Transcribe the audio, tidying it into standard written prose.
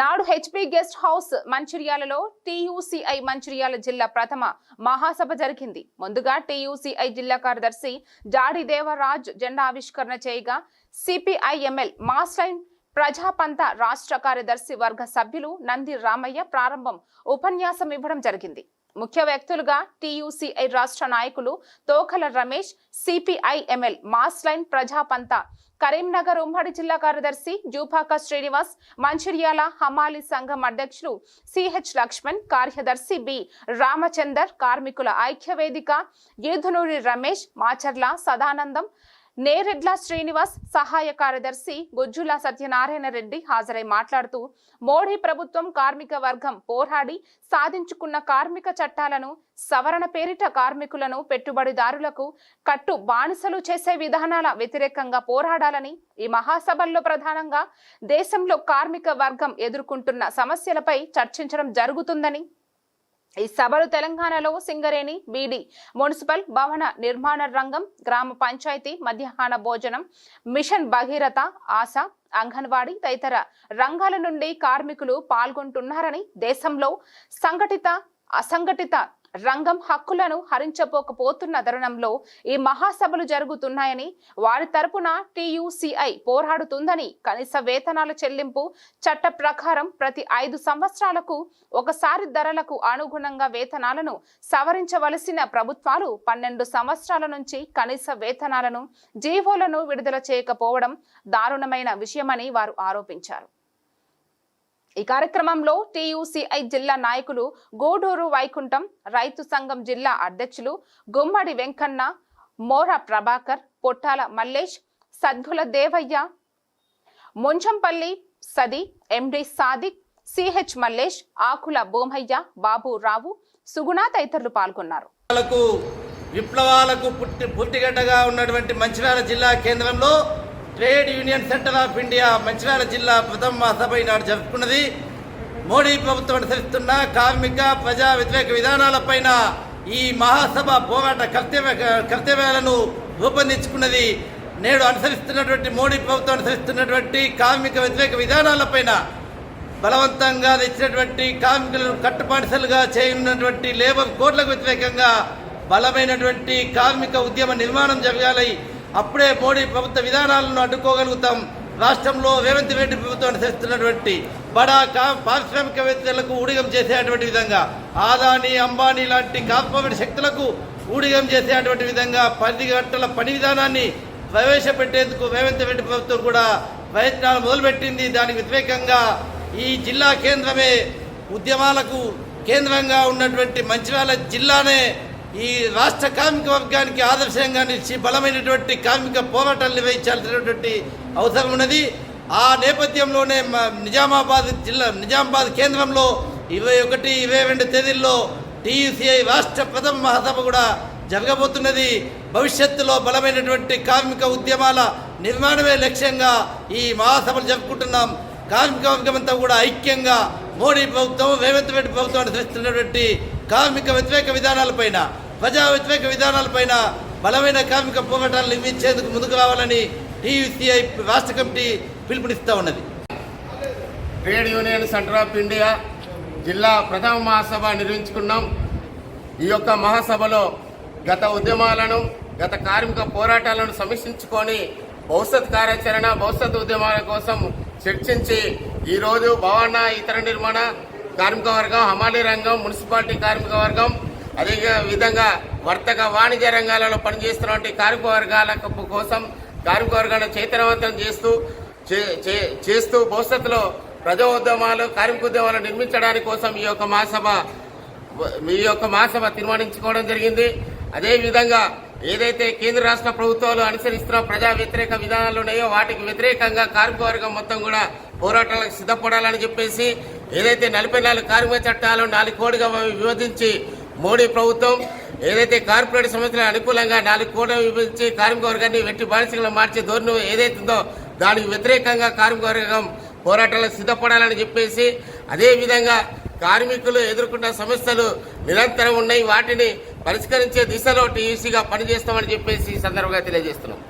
నాడు HP guest house మంచిర్యాలలో TUCI Mancherial జిల్లా ప్రథమ మహాసభ జరిగింది. ముందుగా టీయూసీఐ జిల్లా కార్యదర్శి జాడి దేవరాజ్ జెండా ఆవిష్కరణ చేయగా సిపిఐఎంఎల్ మాస్లైన్ ప్రజాపంత రాష్ట్ర కార్యదర్శి వర్గ సభ్యులు నంది రామయ్య ప్రారంభం ఉపన్యాసం ఇవ్వడం జరిగింది. ముఖ్య వ్యక్తులుగా టీయూసీఐ రాష్ట్ర నాయకులు తోకల రమేష్, సిపిఐఎంఎల్ మాస్లైన్ ప్రజాపంత కరీంనగర్ ఉమ్మడి జిల్లా కార్యదర్శి జూపాక శ్రీనివాస్, మంచిర్యాల హమాలి సంఘం అధ్యక్షులు సిహెచ్ లక్ష్మణ్, కార్యదర్శి బి రామచందర్, కార్మికుల ఐక్యవేదిక ఈదునూరి రమేష్, మాచర్ల సదానందం, నేరెడ్ల శ్రీనివాస్, సహాయ కార్యదర్శి గుజ్జుల సత్యనారాయణ రెడ్డి హాజరై మాట్లాడుతూ మోడీ ప్రభుత్వం కార్మిక వర్గం పోరాడి సాధించుకున్న కార్మిక చట్టాలను సవరణ పేరిట కార్మికులను పెట్టుబడిదారులకు కట్టు బానిసలు చేసే విధానాల వ్యతిరేకంగా పోరాడాలని, ఈ మహాసభల్లో ప్రధానంగా దేశంలో కార్మిక వర్గం ఎదుర్కొంటున్న సమస్యలపై చర్చించడం జరుగుతుందని, ఈ సభలు తెలంగాణలో సింగరేణి, బీడీ, మున్సిపల్ భవన నిర్మాణ రంగం, గ్రామ పంచాయతీ, మధ్యాహ్న భోజనం, మిషన్ భగీరథ, ఆశ, అంగన్వాడీ తదితర రంగాల నుండి కార్మికులు పాల్గొంటున్నారని, దేశంలో సంఘటిత అసంఘటిత రంగం హక్కులను హరించబోకపోతున్న తరుణంలో ఈ మహాసభలు జరుగుతున్నాయని, వారి తరపున టీయూసీఐ పోరాడుతుందని, కనీస వేతనాల చెల్లింపు చట్ట ప్రకారం ప్రతి 5 సంవత్సరాలకు ఒకసారి ధరలకు అనుగుణంగా వేతనాలను సవరించవలసిన ప్రభుత్వాలు 12 సంవత్సరాల నుంచి కనీస వేతనాలను జీవోలను విడుదల చేయకపోవడం దారుణమైన విషయమని వారు ఆరోపించారు. ఈ కార్యక్రమంలో టీయూసీఐ జిల్లా నాయకులు గూడూరు వైకుంఠం, రైతు సంఘం జిల్లా అధ్యక్షులు గుమ్మడి వెంకన్న, మోర ప్రభాకర్, పొట్టాల మల్లేష్, సద్గుల దేవయ్య, ముంచంపల్లి సది, ఎండి సాదిక్, సిహెచ్ మల్లేష్, ఆకుల భూమయ్య, బాబు రావు, సుగుణ తదితరులు పాల్గొన్నారు. విప్లవాలకు పుట్టిగడ్డగా ఉన్నటువంటి మంచిర్యాల జిల్లా కేంద్రంలో trade union centre of India Mancherial జిల్లా ప్రథమ మహాసభ ఈనాడు జరుపుకున్నది. మోడీ ప్రభుత్వం అనుసరిస్తున్న కార్మిక ప్రజా వ్యతిరేక విధానాలపైన ఈ మహాసభ పోరాట కర్తవ్యాలను రూపొందించుకున్నది. నేడు అనుసరిస్తున్నటువంటి మోడీ ప్రభుత్వం అనుసరిస్తున్నటువంటి కార్మిక వ్యతిరేక విధానాలపైన బలవంతంగా తెచ్చినటువంటి కార్మికులను కట్టుబానిసలుగా చేయనున్నటువంటి లేబర్ కోడ్లకు వ్యతిరేకంగా బలమైనటువంటి కార్మిక ఉద్యమ నిర్మాణం జరగాలి. అప్పుడే మోడీ ప్రభుత్వ విధానాలను అడ్డుకోగలుగుతాం. రాష్ట్రంలో రేవంత్ రెడ్డి ప్రభుత్వం అనుసరిస్తున్నటువంటి బడా పారిశ్రామికవేత్తలకు ఊడిగం చేసేటువంటి విధంగా, ఆదాని, అంబానీ లాంటి కార్పొరేట్ శక్తులకు ఊడిగం చేసేటువంటి విధంగా 10 గంటల పని విధానాన్ని ప్రవేశపెట్టేందుకు రేవంత్ రెడ్డి ప్రభుత్వం కూడా ప్రయత్నాలు మొదలుపెట్టింది. దానికి వ్యతిరేకంగా ఈ జిల్లా కేంద్రమే ఉద్యమాలకు కేంద్రంగా ఉన్నటువంటి మంచిర్యాల జిల్లానే ఈ రాష్ట్ర కార్మిక వర్గానికి ఆదర్శంగా నిలిచి బలమైనటువంటి కార్మిక పోరాటాలు నిర్వహించాల్సినటువంటి అవసరం ఉన్నది. ఆ నేపథ్యంలోనే నిజామాబాద్ కేంద్రంలో 21, 22 తేదీల్లో టీయూసీఐ రాష్ట్ర ప్రథమ మహాసభ కూడా జరగబోతున్నది. భవిష్యత్తులో బలమైనటువంటి కార్మిక ఉద్యమాల నిర్మాణమే లక్ష్యంగా ఈ మహాసభలు జరుపుకుంటున్నాం. కార్మిక వర్గం అంతా కూడా ఐక్యంగా మోడీ ప్రభుత్వం, రేవంత్ రెడ్డి ప్రభుత్వం అనుసరిస్తున్నటువంటి కార్మిక వ్యతిరేక విధానాలపైన, ప్రజా వ్యతిరేక విధానాలపైన బలమైన కార్మిక పోరాటాలు నిర్మించేందుకు ముందుకు రావాలని టీయూసీఐ రాష్ట్ర కమిటీ పిలుపునిస్తూ ఉన్నది. Trade union centre of India జిల్లా ప్రథమ మహాసభ నిర్వహించుకున్నాం. ఈ యొక్క మహాసభలో గత ఉద్యమాలను, గత కార్మిక పోరాటాలను సమీక్షించుకొని భవిష్యత్ కార్యాచరణ, భవిష్యత్ ఉద్యమాల కోసం చర్చించి ఈరోజు భవన, ఇతర నిర్మాణ కార్మిక వర్గం, హమాలీ రంగం, మున్సిపాలిటీ కార్మిక వర్గం, అదే విధంగా వర్తక వాణిజ్య రంగాలలో పనిచేస్తున్నటువంటి కార్మిక వర్గాల కోసం కార్మిక వర్గాన్ని చైతన్యవంతం చేస్తూ భవిష్యత్తులో ప్రజా ఉద్యమాలు, కార్మిక ఉద్యమాలు నిర్మించడానికి కోసం ఈ యొక్క మహాసభ తీర్మానించుకోవడం జరిగింది. అదేవిధంగా ఏదైతే కేంద్ర రాష్ట్ర ప్రభుత్వాలు అనుసరిస్తున్న ప్రజా వ్యతిరేక విధానాలు ఉన్నాయో వాటికి వ్యతిరేకంగా కార్మిక వర్గం మొత్తం కూడా పోరాటాలకు సిద్ధపడాలని చెప్పేసి, ఏదైతే 44 కార్మిక చట్టాలు 4 కోడిగా విభజించి మోడీ ప్రభుత్వం ఏదైతే కార్పొరేట్ సంస్థలకు అనుకూలంగా 4 కోట్ల విభజించి కార్మిక వర్గాన్ని వెట్టి బానిసలుగా మార్చే ధోరణి ఏదైతుందో దానికి వ్యతిరేకంగా కార్మిక వర్గం పోరాటాలకు సిద్ధపడాలని చెప్పేసి, అదేవిధంగా కార్మికులు ఎదుర్కొన్న సమస్యలు నిరంతరం ఉన్నాయి, వాటిని పరిష్కరించే దిశలో టీయూసీగా పనిచేస్తామని చెప్పేసి ఈ సందర్భంగా తెలియజేస్తున్నాం.